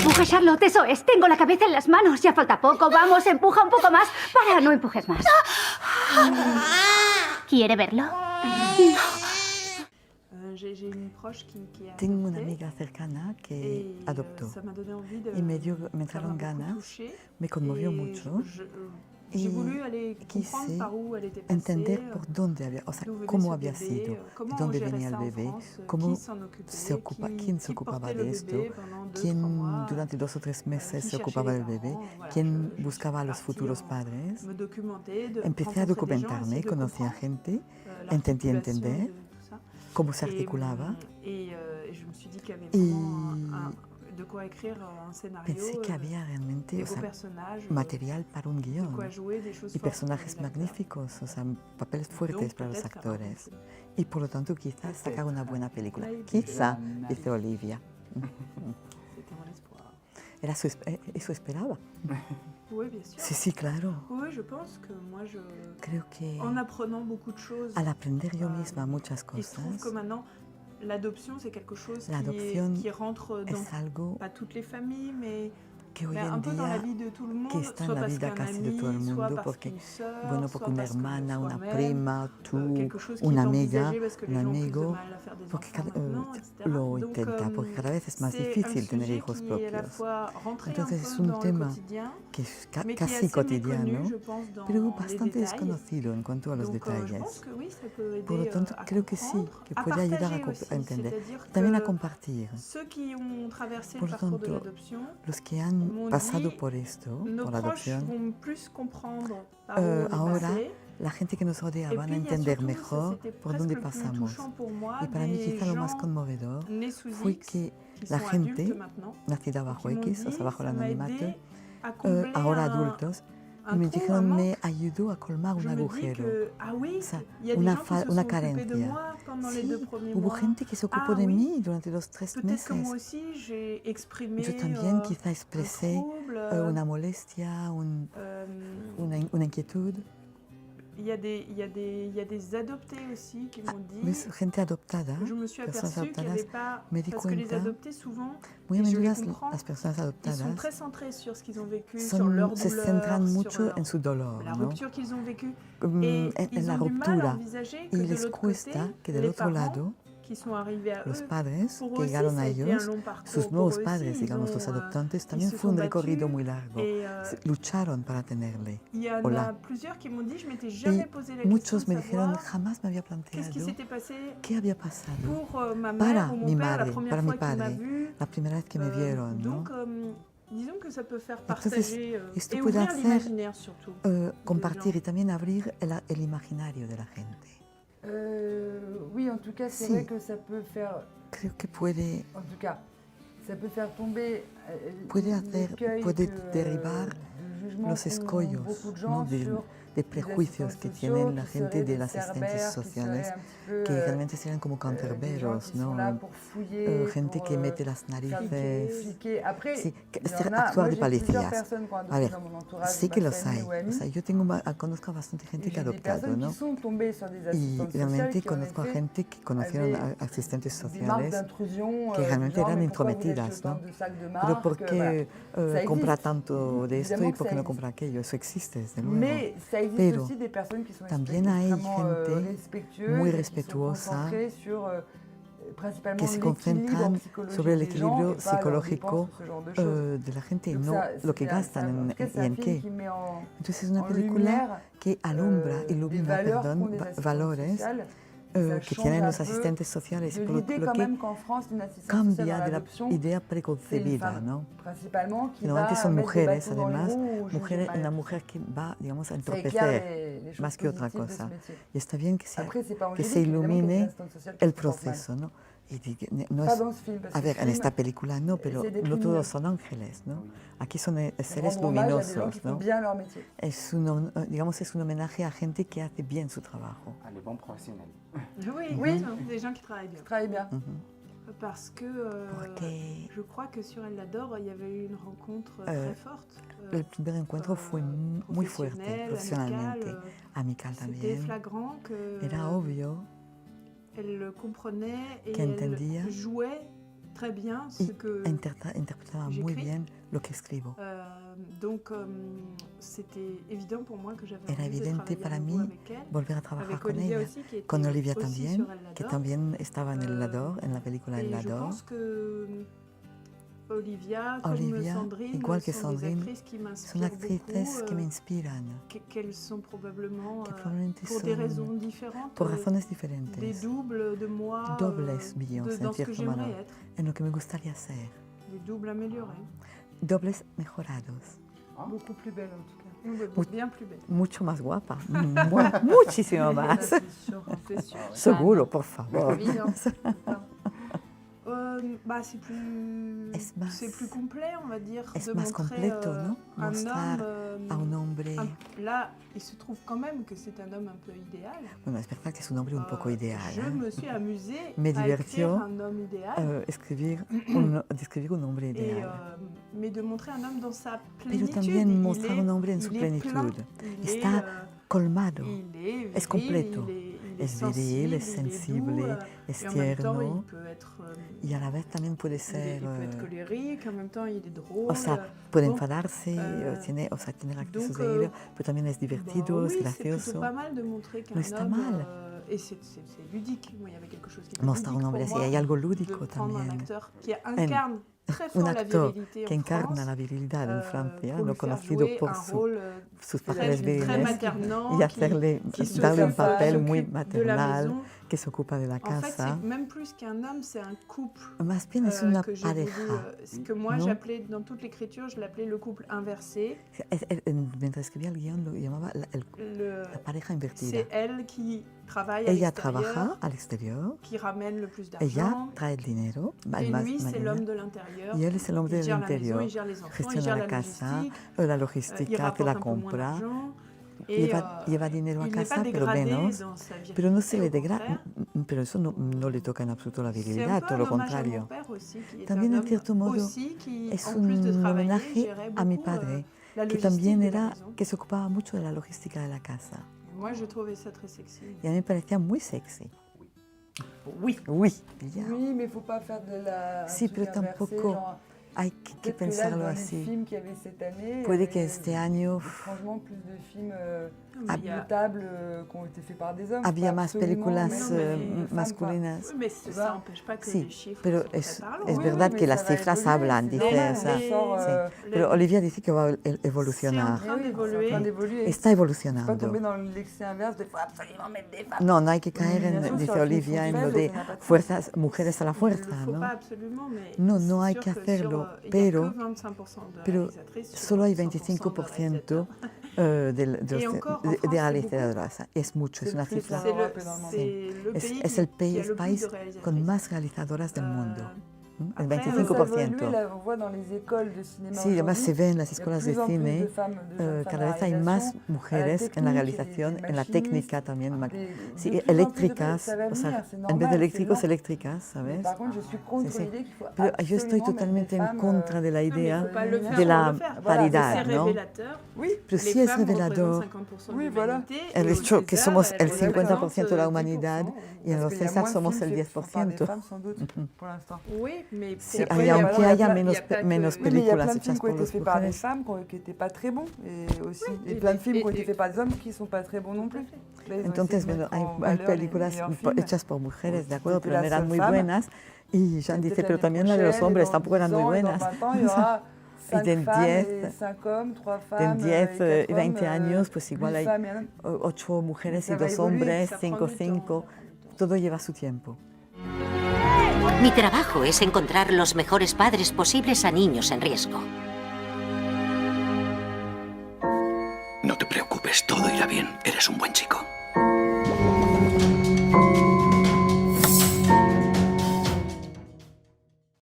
Empuja, Charlotte, eso es. Tengo la cabeza en las manos. Ya falta poco. Vamos, empuja un poco más. Para, no empujes más. ¿Quiere verlo? Tengo una amiga cercana que adoptó y me entraron ganas, me conmovió mucho y quise entender por dónde había, o sea, cómo había sido, de dónde venía el bebé, quién se ocupaba de esto, quién durante 2 o 3 meses se ocupaba del bebé, quién buscaba a los futuros padres. Empecé a documentarme, conocí a gente, entendí entender cómo se articulaba y pensé que había realmente, o sea, material para un guión y personajes magníficos, o sea, papeles fuertes para los actores y por lo tanto quizás sacar una buena película. Quizá, dice Olivia. Eso esperaba. Oui, bien sûr. Sí, claro. Oui, je pense que moi, creo que en apprenant beaucoup de choses, al aprender yo misma muchas il se trouve cosas, que maintenant, l'adoption, c'est quelque chose qui rentre es algo pas toutes les familles, mais que hoy un en peu dans la día vie de tout le monde, que está en soit la parce vida qu'un casi de todo el ami, soit mundo, parce porque, qu'une sœur, bueno, soit porque una parce que hermana, una soi-même, prima, tú, quelque chose qui una est amiga, envisagé parce que les un gens ont plus de amigo, mal à faire des porque enfants maintenant, etc. lo Donc, intenta, porque cada vez es más c'est difícil un tener sujet hijos qui est à la propios. fois rentré un Entonces es peu un dans le tema quotidien, que es mais qui est casi assez cotidiano, méconnu, je pense, dans pero les bastante détails. desconocido en cuanto a los Donc, je pense detalles. que oui, ça peut aider Por lo tanto, à creo que sí, comprendre, que à puede ayudar partager aussi, a entender, c'est-à-dire también a que compartir. ceux qui ont traversé Por le lo parcours de tanto, l'adoption, los que han m'ont pasado dit, por esto, nos por la proches adopción, vont plus comprendre par où on est ahora passé. la gente que nos rodea Et van puis, a il y a entender surtout, ça, mejor c'était por presque dónde le plus pasamos. touchant pour moi, Y para mí des quizá lo más gens conmovedor nés sous fue X, que qui la sont gente, adultes maintenant, nacida et bajo qui m'ont X, o dit, sea, bajo el ça m'a anonimato, aidé à combler ahora adultos, y un me trou, un dijeron, me manque. ayudó a colmar Je un me dis agujero. que, ah oui, O sea, il y a des una, gens qui se sont una occupés de carencia. moi pendant les Sí, 2 premiers hubo mois. gente que se ocupó Ah de oui, mí durante los 3 peut-être que moi meses. aussi j'ai exprimé Yo también quizá un expresé trouble. una molestia, una inquietud. Il y a des adoptés aussi qui m'ont dit. ¿Ves? Gente adoptada, Je me suis personas aperçue qu'il n'y avait adoptadas, pas. me di Parce que les cuenta, adoptés, souvent, muy a et je menudo les comprends, las personas ils sont adoptadas très centrés sur ce qu'ils ont vécu, sur leur se douleur, centran sur mucho en su dolor, la ¿no? rupture qu'ils ont vécue. En Et ils la ont du mal à ruptura. envisager que Y de les l'autre côté, cuesta que del les otro parents lado, qui sont arrivés à los eux, padres pour que eux aussi, llegaron ça a a été un ellos, long parcours. sus Pour nuevos eux padres, aussi, digamos los adoptantes, también se fue un sont recorrido battus. muy largo. Et Lucharon para tenerle. il y en Hola. a plusieurs qui m'ont dit, je m'étais jamais posé la question Muchos de me dijeron, savoir jamás me había qu'est-ce qui planteado s'était passé qué había pasado pour ma para mère ou mon mi père la madre, première para mi fois qu'il m'a padre, vu. la primera vez que me vieron, ¿no? Donc, disons que ça peut faire Entonces, partager esto et puede ouvrir hacer, l'imaginaire surtout. compartir y también abrir el imaginario de la gente. Oui, en tout cas, c'est Si. vrai que ça peut faire, Creo que puede, en tout cas, ça peut faire tomber puede derribar los escollos, beaucoup de ¿no? gens sur de prejuicios que tienen la gente de las asistentes sociales, que realmente serían como cancerberos, ¿no? Gente que mete las narices. Sí, actuar de policías. A ver, sí que los hay. O sea, yo conozco a bastante gente que ha adoptado, ¿no? Y realmente conozco a gente que conocieron a asistentes sociales que realmente eran intrometidas, ¿no? Pero ¿por qué compra tanto de esto y por qué no compra aquello? Eso existe, desde luego. Pero también hay gente muy respetuosa que se concentran sobre el equilibrio psicológico de la gente y no lo que gastan y en qué. Entonces es una película que ilumina, valores que tienen los asistentes sociales y por lo que cambia de la idea preconcebida, ¿no? Normalmente son mujeres, además, una mujer que va, digamos, a entorpecer más que otra cosa. Y está bien que se ilumine el proceso, ¿no? No es, a ver, en esta película no, pero no todos son ángeles, ¿no? Aquí son seres luminosos, ¿no? Es digamos, es un homenaje a gente que hace bien su trabajo. À les bons professionnels. Oui, des gens qui travaillent bien. Parce que je crois que sur Elle l'adore, il y avait eu une rencontre très forte. El primer encuentro fue muy fuerte, profesionalmente, amical C'était también. flagrant que Era obvio elle le comprenait et que entendía elle jouait très bien ce que interpretaba muy bien lo que escribo. Donc c'était évident pour moi que j'avais Era envie de evidente travailler para à nouveau mí avec elle. volver a trabajar Avec con Olivia ella, aussi, qui était con Olivia aussi también, sur El que Lador. también estaba en El Lador, en la película El Et je Lador. pense que Olivia, comme Sandrine, igual que sont des Sandrine, actrices qui son m'inspirent actrices beaucoup, que me inspiran, qu'elles sont probablement, que pour des raisons différentes, por razones diferentes, des doubles de moi, dobles míos, dans en ce que cierto modo, j'aimerais être, en lo que me gustaría ser, des doubles améliorés, dobles mejorados. Beaucoup plus belle en tout cas. bien plus belles. Mucho más guapa, muchísimo más. C'est sûr. Seguro, por favor. Évident. C'est plus complet, on va dire, Es de más montrer completo, ¿no? un Mostrar homme, a un hombre. Là, il se trouve quand même que c'est un homme un peu idéal. Bueno, es verdad que es un hombre un poco ideal. Je me suis amusée Me à écrire divirtió un homme idéal, describir un hombre et, ideal. mais de montrer un homme dans sa Pero plénitude. también mostrar un hombre en su il est plein, plenitud. il est, Está colmado, il est viril, es completo. il est Es viril, sensible, es sensible, il est doux, es et en même temps, tierno. il peut être, Y a la vez también puede ser, il peut être colérique, en même temps il est drôle. o sea, puede Bon, enfadarse, tiene actitudes donc, de ira, pero también es divertido, oui, es c'est plutôt gracioso. pas mal de montrer qu'un No está homme, mal. Et c'est ludique. Moi, il y avait quelque chose qui était Mostrar un ludique hombre pour así, moi, hay algo de lúdico prendre un también. acteur qui incarne très fort Un la actor virilité que en encarna France, la virilidad en Francia, pour lo lui faire conocido jouer por un su, rôle sus très, papeles très viriles maternant, y hacerle, qui se darle un s'occupe papel de muy la maternal, maison. que se ocupa de la En fait, casa. c'est même plus qu'un homme, c'est un couple. Más bien es una Que j'ai voulu, pareja. ce que moi ¿no? j'appelais, dans toute l'écriture, je l'appelais le couple inversé. Mientras escribía el guión lo llamaba la pareja invertida. C'est elle qui travaille à Ella l'extérieur, trabaja al exterior, qui ramène le plus ella d'argent. trae el dinero, Et lui, c'est l'homme de l'intérieur. y él es el hombre Il del gère la maison, interior. il gère les enfants, il Gestiona gère la la casa, logistique, la il logística, hace rapporte la un peu moins compra, d'argent. Et, lleva dinero a il n'est casa, pas pero dégradé menos. dans sa virilité, Pero no se le au degrada, contraire. pero eso no le toca en absoluto la C'est un virilidad, peu todo un lo hommage à mon contrario. père aussi, qui est También un en homme cierto modo aussi qui, es en plus de un travailler, homenaje gérait a mi beaucoup, padre, la que logistique también de la era, maison. que se ocupaba mucho de la logística de la casa. Moi, je trouvais ça très sexy. Y a mí me parecía muy sexy. Oui. Oui, ya. Oui, mais il ne faut pas faire de la. Sí, un truc pero inversé, tampoco genre, hay que peut-être que là, pensarlo dans les así. films qu'il y avait cette année, Puede il y que avait, este año franchement, plus de films Mais il y a- notables qui ont été faits par des hommes. había pas más absolument, películas mais mais des femmes, quoi. masculinas. Oui, mais ça n'empêche pas que Sí, les chiffres pero sont très es parlants. es Oui, verdad oui, que mais las ça va cifras évoluer, hablan, c'est dice, normal, o sea, on sort, sí. Pero Olivia dice que va a C'est en evolucionar. train oui, d'évoluer. c'est en train d'évoluer. Está Pas evolucionando. tomber dans l'excès inverse de faut absolument mettre des femmes. No, no hay que caer en, Dominación dice sur las Olivia, en lo funciones de faibles, ça n'a pas de fuerzas, mujeres a la Il ne fuerza, le faut ¿no? pas absolument, mais No, no c'est hay sûr que que hacerlo, sur, il y a pero- que 25% de Pero réalisatrices sur solo hay 100% de 25% Et encore, en de France, c'est realizadoras. Es mucho, es una plus cifra. en C'est Europe et dans le monde. le Es, pays es el qui a país, le plus país de con réalisatrices. más realizadoras del mundo. El après, Ça évolue, 25%. là, on voit dans les écoles de cinéma Sí, además se aujourd'hui, ve en las il y a escuelas plus de en plus cine, de femmes, de jeunes femmes cada à vez hay la más réalisation, mujeres en la technique, realización, des en la técnica también, de sí, plus en plus eléctricas, ça va o sea, venir, c'est en normal, vez de c'est eléctricos, lent. eléctricas, Mais ¿sabes? par contre, je suis contre Sí, sí. l'idée qu'il faut Pero yo estoy absolument totalmente mettre en des contra femmes, de la Non, mais il idea faut pas le faire de pour la le faire. paridad, C'est ¿no? révélateur. Oui, Pero Les sí es femmes revelador représentent 50% Oui, de voilà. l'humanité, el et au hecho que César, somos el elles 50% de la représentent humanidad 10%. y en parce los qu'il y a César moins de somos films el faits par des 10%. femmes, sans doute, pour l'instant. Oui, mais Sí, pour- y il y a aunque pas- haya il y a menos, pas que- menos Oui, mais il y a películas plein de hechas films qui por ont été las faits par des mujeres, femmes qui n'étaient pas très bons, et aussi, Oui, et plein de films qui ont et- été faits par des hommes qui ne sont pas très bons non plus. Là, ils ont entonces, essayé de bueno, mettre hay, en hay valeur les películas meilleurs films. hechas por mujeres, de acuerdo, C'était pero la no eran seule muy femme. buenas. Y Jean Et dice, peut-être pero l'année también la de los prochaine, hombres et dans tampoco eran 10 muy ans, et dans buenas. 20 ans, il y aura 5 en femmes 10, et 5 hommes, 3 En femmes 10 et 4 y 20 hommes, años, pues igual 8 hay femmes et un homme. 8 mujeres y Ça va 2 évoluer, hombres, ça prend 5, du temps, 5. ça prend du temps. Todo lleva su tiempo. Mi trabajo es encontrar los mejores padres posibles a niños en riesgo. No te preocupes, todo irá bien. Eres un buen chico.